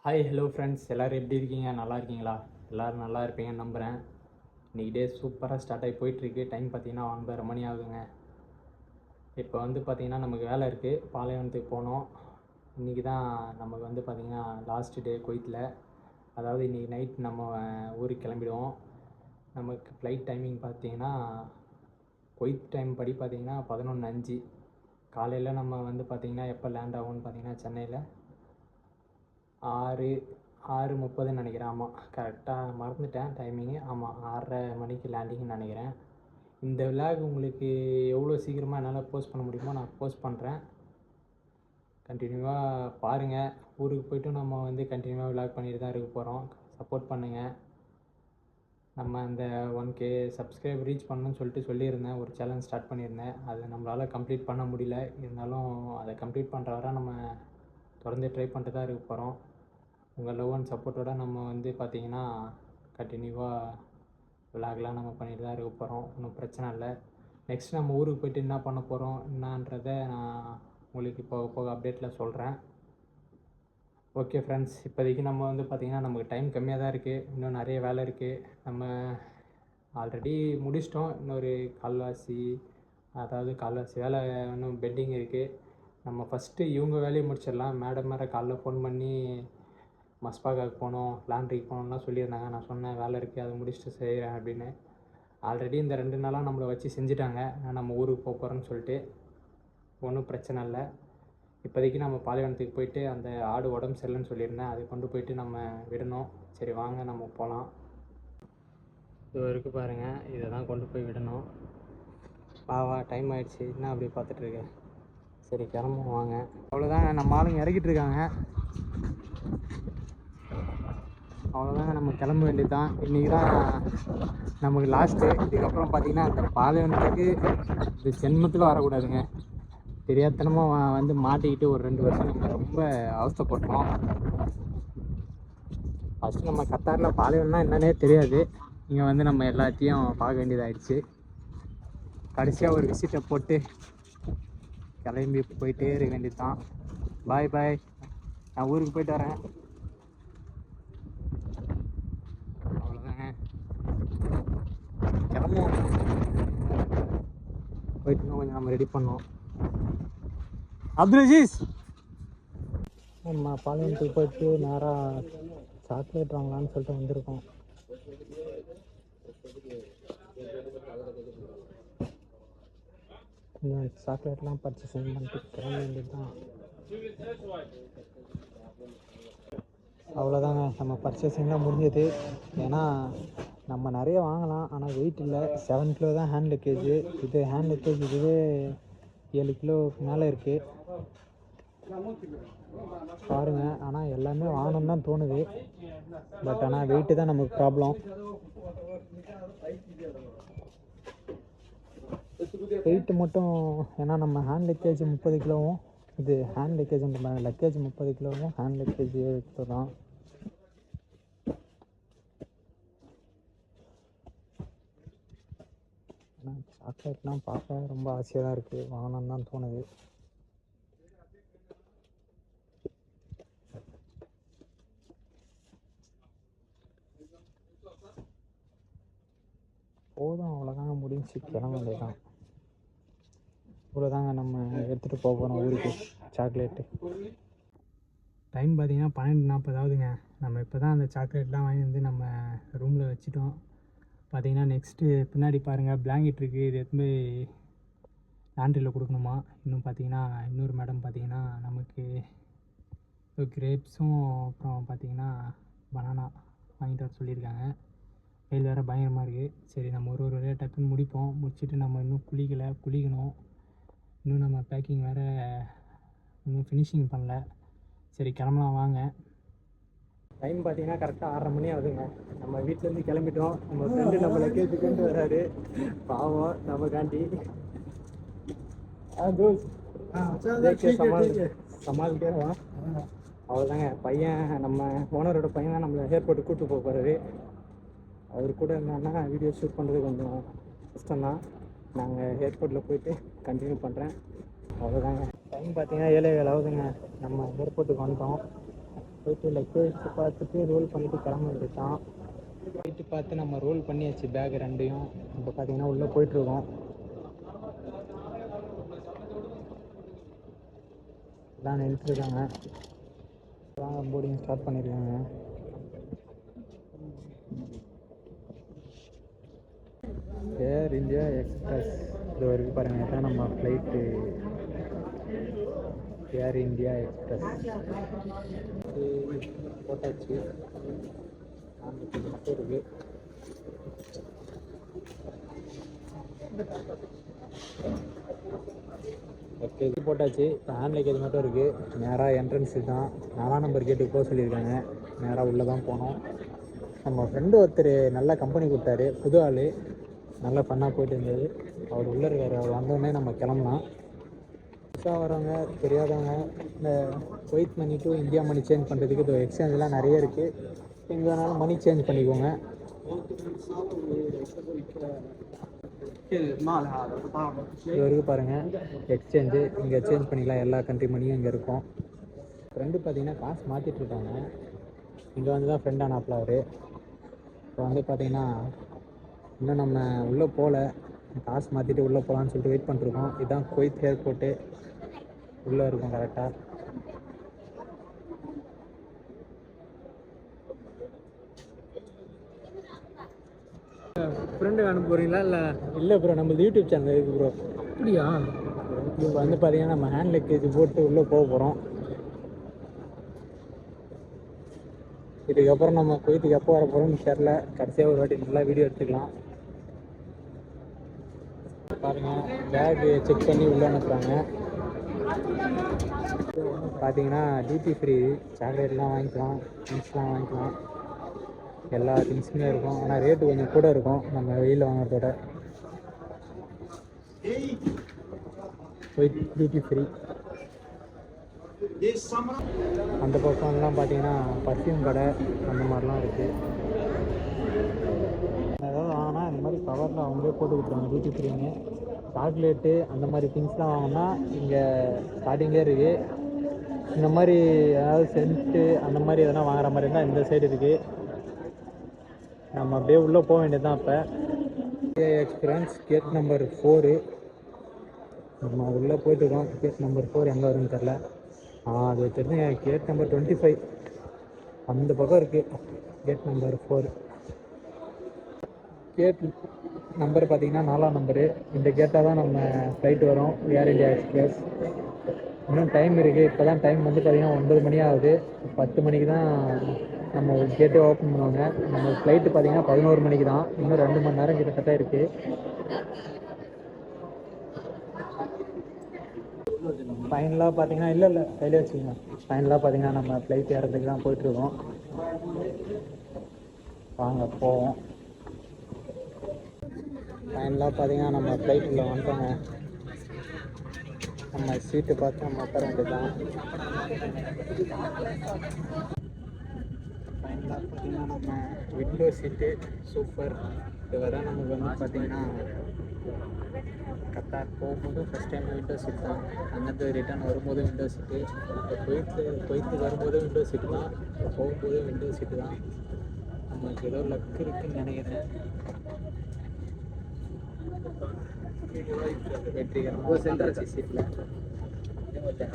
Hi hello friends, எல்லோரும் எப்படி இருக்கீங்க? நல்லா இருக்கீங்களா? எல்லோரும் நல்லா இருப்பீங்கன்னு நம்புகிறேன். இன்றைக்கி டே சூப்பராக ஸ்டார்ட் ஆகி போயிட்டுருக்கு. டைம் பார்த்திங்கன்னா 9:30 மணி ஆகுதுங்க. இப்போ வந்து பார்த்திங்கன்னா நமக்கு வேலை இருக்குது, பாலைவனத்துக்கு போனோம். இன்றைக்கி தான் நமக்கு வந்து பார்த்திங்கன்னா லாஸ்ட் டே குவைத்தில். அதாவது இன்றைக்கி நைட் நம்ம ஊருக்கு கிளம்பிடுவோம். நமக்கு ஃப்ளைட் டைமிங் பார்த்திங்கன்னா குவைத் டைம் படி பார்த்திங்கன்னா 11:05. காலையில் நம்ம வந்து பார்த்திங்கன்னா எப்போ லேண்ட் ஆகும்னு பார்த்திங்கன்னா சென்னையில் 6:30 நினைக்கிறேன். ஆமாம், கரெக்டாக மறந்துட்டேன் டைமிங்கு. ஆமாம், 6:30 மணிக்கு லேண்டிங்னு நினைக்கிறேன். இந்த விலாக் உங்களுக்கு எவ்வளோ சீக்கிரமாக என்னால் போஸ்ட் பண்ண முடியுமோ நான் போஸ்ட் பண்ணுறேன். கண்டினியூவாக பாருங்கள். ஊருக்கு போய்ட்டும் நம்ம வந்து கண்டினியூவாக விலாக் பண்ணிட்டு தான் இருக்க போகிறோம். சப்போர்ட் பண்ணுங்கள். நம்ம அந்த 1K சப்ஸ்கிரைப் ரீச் பண்ணணும்னு சொல்லியிருந்தேன். ஒரு சேலஞ்ச் ஸ்டார்ட் பண்ணியிருந்தேன். அதை நம்மளால் கம்ப்ளீட் பண்ண முடியல. இருந்தாலும் அதை கம்ப்ளீட் பண்ணுற வரை நம்ம தொடர்ந்து ட்ரை பண்ணிட்டு தான் இருக்க போகிறோம். உங்கள் லவ் அண்ட் சப்போர்ட்டோடு நம்ம வந்து பார்த்திங்கன்னா கண்டினியூவாக விலாக்லாம் நம்ம பண்ணிட்டு தான் இருக்க போகிறோம். ஒன்றும் பிரச்சனை இல்லை. நெக்ஸ்ட் நம்ம ஊருக்கு போய்ட்டு என்ன பண்ண போகிறோம் என்னன்றதை நான் உங்களுக்கு போக போக அப்டேட்டில் சொல்கிறேன். ஓகே ஃப்ரெண்ட்ஸ், இப்போதைக்கு நம்ம வந்து பார்த்திங்கன்னா நமக்கு டைம் கம்மியாக தான் இருக்குது. இன்னும் நிறைய வேலை இருக்குது. நம்ம ஆல்ரெடி முடிச்சிட்டோம். இன்னொரு கால்வாசி வேலை இன்னும் பெண்டிங் இருக்குது. நம்ம ஃபஸ்ட்டு இவங்க வேலையை முடிச்சிடலாம். மேடம் மேலே காலைல ஃபோன் பண்ணி மஸ்பாகாவுக்கு போகணும், லாண்ட்ரிக்கு போகணும்லாம் சொல்லியிருந்தாங்க. நான் சொன்னேன் வேலை இருக்குது, அதை முடிச்சுட்டு செய்கிறேன் அப்படின்னு. ஆல்ரெடி இந்த 2 நாளாக நம்மளை வச்சு செஞ்சுட்டாங்க. நம்ம ஊருக்கு போக போகிறோன்னு சொல்லிட்டு. ஒன்றும் பிரச்சனை இல்லை. இப்போதைக்கு நம்ம பாலைவனத்துக்கு போயிட்டு அந்த ஆடு உடம்பு சரியில்லைன்னு சொல்லியிருந்தேன், அதை கொண்டு போயிட்டு நம்ம விடணும். சரி வாங்க நம்ம போகலாம். இது இருக்குது பாருங்கள், இதை தான் கொண்டு போய் விடணும். வா டைம் ஆகிடுச்சு, என்ன அப்படி பார்த்துட்ருக்கேன். சரி கிளம்புவோம் வாங்க. அவ்வளோதாங்க, நம்ம ஆளுங்க இறக்கிட்டு இருக்காங்க. அவ்வளோதாங்க, நம்ம கிளம்ப வேண்டியது தான். இன்றைக்கி தான் நமக்கு லாஸ்ட்டு. இதுக்கப்புறம் பார்த்திங்கன்னா அந்த பாலைவனத்துக்கு இந்த ஜென்மத்தில் வரக்கூடாதுங்க. தெரியாதனமாக வந்து மாட்டிக்கிட்டு ஒரு 2 வருஷம் நம்ம ரொம்ப அவஸ்தைப்பட்டோம். ஃபஸ்ட்டு நம்ம கத்தாரில் பாலைவனம்னா என்னன்னே தெரியாது. இங்கே வந்து நம்ம எல்லாத்தையும் பார்க்க வேண்டியதாகிடுச்சு. கடைசியாக ஒரு விசிட்டை போட்டு கிளம்பி போயிட்டே இருக்க வேண்டியது தான். பாய் பாய், நான் ஊருக்கு போயிட்டு வரேன். அவ்வளோதாங்க, கிளம்புவோம். போயிட்டு இன்னும் கொஞ்சம் நம்ம ரெடி பண்ணோம். அப்துல் நம்ம பாலைவனத்துக்கு போயிட்டு நேராக சாக்லேட் வாங்கலான்னு சொல்லிட்டு வந்திருக்கோம். கொஞ்சம் சாக்லேட்லாம் பர்ச்சேசிங் பண்ணிட்டு கிளம்ப வேண்டியது தான். அவ்வளோதாங்க, நம்ம பர்ச்சேசிங்லாம் முடிஞ்சது. ஏன்னா நம்ம நிறைய வாங்கலாம், ஆனால் வெயிட் இல்லை. 7 கிலோ தான் ஹேண்ட் லக்கேஜ். இது ஹேண்ட் லக்கேஜ் இதுவே 7 கிலோவுக்கு மேலே இருக்குது பாருங்கள். ஆனால் எல்லாமே வாங்கணும்னு தான் தோணுது. பட் ஆனால் வெயிட்டு தான் நமக்கு ப்ராப்ளம். வெயிட்டு மட்டும், ஏன்னா நம்ம ஹேண்ட் லக்கேஜ் 30 கிலோவும், இது ஹேண்ட் லக்கேஜ்ன்ற லக்கேஜ் 30 கிலோவும், ஹேண்ட் லக்கேஜ் 7 கிலோ தான். ஆனால் சாக்லேட்லாம் பார்க்க ரொம்ப ஆசையாக தான் இருக்குது, வாங்கணும்னு தான் தோணுது. போதும், அவ்வளோதாங்க, முடிஞ்சு கிளம்ப வேண்டியதான். இவ்வளோதாங்க நம்ம எடுத்துகிட்டு போக போகிறோம் ஊருக்கு சாக்லேட்டு. டைம் பார்த்திங்கன்னா 12:40 ஆகுதுங்க. நம்ம இப்போ தான் அந்த சாக்லேட்லாம் வாங்கி வந்து நம்ம ரூமில் வச்சுட்டோம். பார்த்திங்கன்னா நெக்ஸ்ட்டு பின்னாடி பாருங்கள், பிளாங்கெட் இருக்குது. இது எடுத்து போய் லாண்ட்ரியில் கொடுக்கணுமா. இன்னும் பார்த்திங்கன்னா இன்னொரு மேடம் பார்த்திங்கன்னா நமக்கு கிரேப்ஸும் அப்புறம் பார்த்திங்கன்னா பனானா வாங்கிட்டு வர சொல்லியிருக்காங்க. வெயில் வேறு பயங்கரமாக இருக்குது. சரி நம்ம ஒரு வழியாக டக்குன்னு முடிப்போம். முடிச்சுட்டு நம்ம இன்னும் குளிக்கணும். இன்னும் நம்ம பேக்கிங் வேறு இன்னும் ஃபினிஷிங் பண்ணல. சரி கிளம்பலாம் வாங்க. டைம் பார்த்திங்கன்னா கரெக்டாக 6:30 மணி ஆகுதுங்க. நம்ம வீட்டிலேருந்து கிளம்பிட்டோம். நம்ம ஃப்ரெண்டு நம்ம லக்கேஜ் கொண்டு வராரு. பாவம் நம்ம காண்டி சமாளிக்கிறவா. அவ்வளோதாங்க, பையன் நம்ம ஓனரோட பையன் தான் நம்மளை ஏர்போர்ட்டுக்கு கூப்பிட்டு போக போகிறாரு. அவர் கூட இருந்தாங்கன்னா வீடியோ ஷூட் பண்ணுறது கொஞ்சம் கஷ்டம்தான். நாங்கள் ஏர்போர்ட்டில் போயிட்டு கண்டினியூ பண்ணுறேன். அவ்வளோதாங்க, டைம் பார்த்திங்கன்னா 7:07 ஆகுதுங்க. நம்ம ஏர்போர்ட்டுக்கு வந்துட்டோம். போயிட்டு லக்கேஜ் பார்த்துட்டு ரோல் பண்ணிவிட்டு கிளம்ப வேண்டியதான். போயிட்டு பார்த்து நம்ம ரோல் பண்ணியாச்சு பேக் ரெண்டையும். இப்போ பார்த்தீங்கன்னா உள்ளே போயிட்டுருக்கோம். எல்லாம் நின்றுருக்காங்க. போர்டிங் ஸ்டார்ட் பண்ணியிருக்காங்க. ஏர் இந்தியா எக்ஸ்பிரஸ் இது வரைக்கும் பாருங்கள். இதுதான் நம்ம ஃப்ளைட்டு ஏர் இந்தியா எக்ஸ்பிரஸ். போட்டாச்சு. மட்டும் இருக்குது. ஓகே, இது போட்டாச்சு. இப்போ ஹேண்ட் லக்கேஜ் மட்டும் இருக்குது. நேராக என்ட்ரன்ஸு தான். 4ஆம் நம்பர் கேட்டுக்கு போக சொல்லியிருக்காங்க. நேராக உள்ளே தான் போனோம். நம்ம ஃப்ரெண்டு ஒருத்தர் நல்ல கம்பெனி கொடுத்தாரு. புது ஆள், நல்லா ஃபன்னாக போயிட்டு இருந்தது. அவர் உள்ளே இருக்கார். அவர் வந்தோடனே நம்ம கிளம்பலாம். புதுசாக வரவங்க தெரியாதவங்க இந்த Kuwait money to India money change பண்ணுறதுக்கு இது எக்ஸ்சேஞ்செலாம் நிறைய இருக்குது. எங்கே வேணாலும் மணி சேஞ்ச் பண்ணிக்கோங்க. இது வரைக்கும் பாருங்கள் எக்ஸ்சேஞ்சு. இங்கே சேஞ்ச் பண்ணிக்கலாம். எல்லா கண்ட்ரி மணியும் இங்கே இருக்கும். ஃப்ரெண்டு பார்த்தீங்கன்னா காசு மாற்றிட்டுருக்காங்க. இங்கே வந்து தான் ஃப்ரெண்ட் ஆனாப்பில் அவர். இப்போ வந்து பார்த்தீங்கன்னா இன்னும் நம்ம உள்ளே போகல. காசு மாற்றிட்டு உள்ளே போகலான்னு சொல்லிட்டு வெயிட் பண்ணிட்டுருக்கோம். இதுதான் குவைத் ஏர்போர்ட்டு. உள்ளே இருக்கும் கரெக்டாக. ஃப்ரெண்டுக்கு அனுப்ப போகிறீங்களா? இல்லை ப்ரோ, நம்ம யூடியூப் சேனல் இருக்குது ப்ரோ. அப்படியா? இப்போ வந்து பார்த்தீங்கன்னா நம்ம ஹேண்ட் லக்கேஜ் போட்டு உள்ளே போக போகிறோம். இதுக்கப்புறம் நம்ம குவைத்துக்கு எப்போ வர போகிறோம்னு தெரில. கடைசியாக ஒரு வாட்டி நல்லா வீடியோ எடுத்துக்கலாம். பாருங்கள், பேக் செக் பண்ணி உள்ளே அனுப்புகிறாங்க. பார்த்தீங்கன்னா டியூட்டி ஃப்ரீ. சாக்லேட்லாம் வாங்கிக்கலாம், திங்ஸ்லாம் வாங்கிக்கலாம். எல்லா திங்ஸுமே இருக்கும். ஆனால் ரேட்டு கொஞ்சம் கூட இருக்கும் நம்ம வெளியில் வாங்குறதோட. Duty free. அந்த பக்கம்லாம் பார்த்தீங்கன்னா பர்ஃப்யூம் கடை அந்த மாதிரிலாம் இருக்குது. அதாவது ஆனால் இந்த மாதிரி கவரில் அவங்களே போட்டு கொடுத்துருவாங்க டியூட்டி ஃப்ரீன்னு. சாக்லேட்டு அந்த மாதிரி திங்ஸ்லாம் வாங்கினா இங்கே ஸ்டார்டிங்கே இருக்குது. இந்த மாதிரி அதாவது சென்ட்டு அந்த மாதிரி எதனா வாங்குற மாதிரி இருந்தால் இந்த சைடு இருக்குது. நம்ம அப்படியே உள்ளே போக வேண்டியது தான். இப்போ எக்ஸ்பீரியன்ஸ் கேட் நம்பர் 4 நம்ம உள்ளே போய்ட்டுருக்கோம். கேட் நம்பர் 4 எங்கே வரும்னு தெரில. அது தெரிஞ்சு கேட் நம்பர் 25 அந்த பக்கம் இருக்குது. Gate number 4. கேட் நம்பர் பார்த்திங்கன்னா 4ஆம் நம்பரு. இந்த கேட்டால் தான் நம்ம ஃப்ளைட் வரும் ஏர் இந்தியா எக்ஸ்பிரஸ். இன்னும் டைம் இருக்குது. இப்போ தான் டைம் வந்து பார்த்திங்கன்னா 9 மணி ஆகுது. 10 மணிக்கு தான் நம்ம கேட்டே ஓப்பன் பண்ணுவாங்க. நம்ம ஃப்ளைட்டு பார்த்திங்கன்னா 11 மணிக்கு தான். இன்னும் 2 மணி நேரம் கிட்டத்தட்ட இருக்குது. ஃபைனலாக பார்த்திங்கன்னா இல்லை கையில் வச்சுக்கோங்க. ஃபைனலாக பார்த்திங்கன்னா நம்ம ஃப்ளைட் ஏறதுக்கு தான் போயிட்டுருக்கோம். வாங்க போவோம். ஃபைனலாக பார்த்திங்கன்னா நம்ம ஃப்ளைட்டில் வந்துட்டோங்க. நம்ம சீட்டு பார்த்து நம்ம உட்கார வேண்டியது தான். ஃபைனலாக பார்த்திங்கன்னா நம்ம விண்டோ சீட்டு சூப்பர். இது தான் நமக்கு வந்து பார்த்திங்கன்னா கத்தார் போகும்போது ஃபஸ்ட் டைம் விண்டோ சீட் தான். அங்கேருந்து ரிட்டர்ன் வரும்போது விண்டோ சீட்டு. இப்போ குவைத்துக்கு வரும்போது விண்டோ சீட்டு தான். இப்போ போகும்போது விண்டோ சீட்டு தான். நமக்கு ஏதோ லக் இருக்குதுன்னு நினைக்கிறேன். வெற்றிகரமாக சென்ட்ரல் சீட்டில் ஒரு டைம்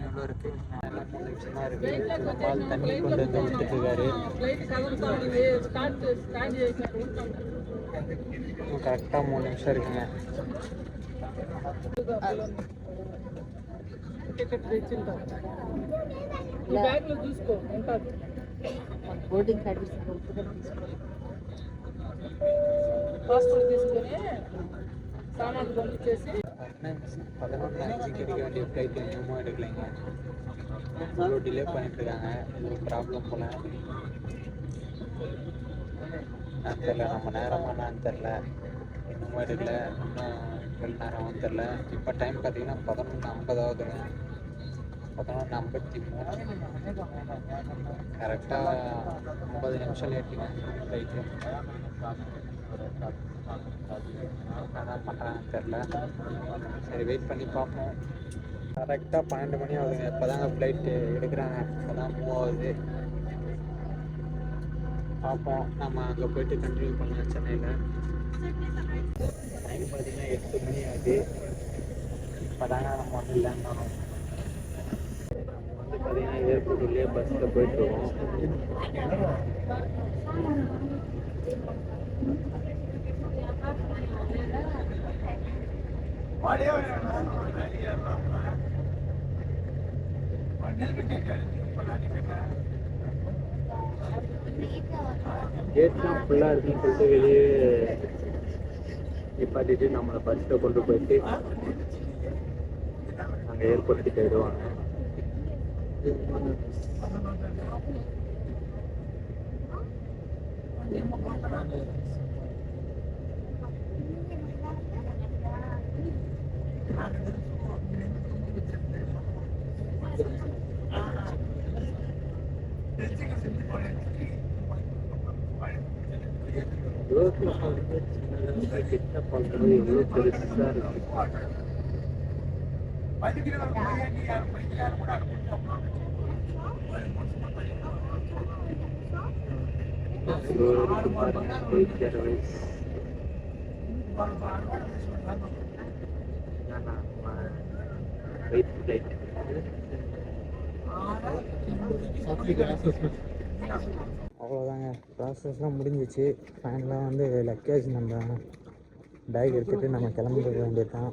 எவ்வளோ இருக்குது? 3 நிமிஷம் தான் இருக்குது. பால் தண்ணி கொண்டு வந்து விட்டுட்டுருக்காரு. கரெக்டாக 3 நிமிஷம் இருக்குங்க. బోర్డింగ్ సర్వీస్ పాస్పోర్ట్ తీసుకొని సామాన్లు పంపించేసి 11:05 எடுக்க வேண்டிய ஃப்ளைட் இன்னமும் எடுக்கலைங்க. இவ்வளோ டிலே பண்ணிட்டுருக்காங்க. இது ப்ராப்ளம் போல் தெரில. நம்ம நேரமானான்னு தெரில. இன்னமும் எடுக்கல. இன்னும் எவ்வளோ நேரம் ஆகும் தெரில. இப்போ டைம் பார்த்தீங்கன்னா 11:50 ஆகுதுங்க. 11:53. கரெக்டாக 50 நிமிஷம் லேட்டுங்க ஃப்ளைட்டு. என்ன பண்ணுறாங்கன்னு தெரில. சரி வெயிட் பண்ணி பார்ப்போம். கரெக்டாக 12 மணி ஆகுதுங்க. இப்போ தாங்க ஃப்ளைட்டு எடுக்கிறாங்க. இப்போ தான் மூவ் ஆகுது. பார்ப்போம். நம்ம அங்கே போயிட்டு கண்டினியூ பண்ணலாம் சென்னையில். டைம் பார்த்தீங்கன்னா 8 மணி ஆகுது. இப்போ தாங்க நம்ம வந்து லேண்ட் ஆனோம். நம்ம வந்து பார்த்தீங்கன்னா ஏர்போர்ட்லேயே பஸ்ஸில் போயிட்டுருக்கோம். கேட்லாம் ஃபுல்லாக இருக்குன்னு சொல்லிட்டு வெளியே நிப்பாட்டிட்டு நம்மளை பஸ்ஸில் கொண்டு போயிட்டு அங்கே ஏர்போர்ட்டுக்கு போயிடுவாங்க. கிட்ட பார்க்கும்போது எவ்வளோ பெருசாக இருக்கு. அவ்வளோதாங்க, ப்ராசஸ்லாம் முடிஞ்சிச்சு. ஃபைனலாக வந்து லக்கேஜ் நம்ம பேக் எடுத்துகிட்டு நம்ம கிளம்ப வேண்டியது தான்.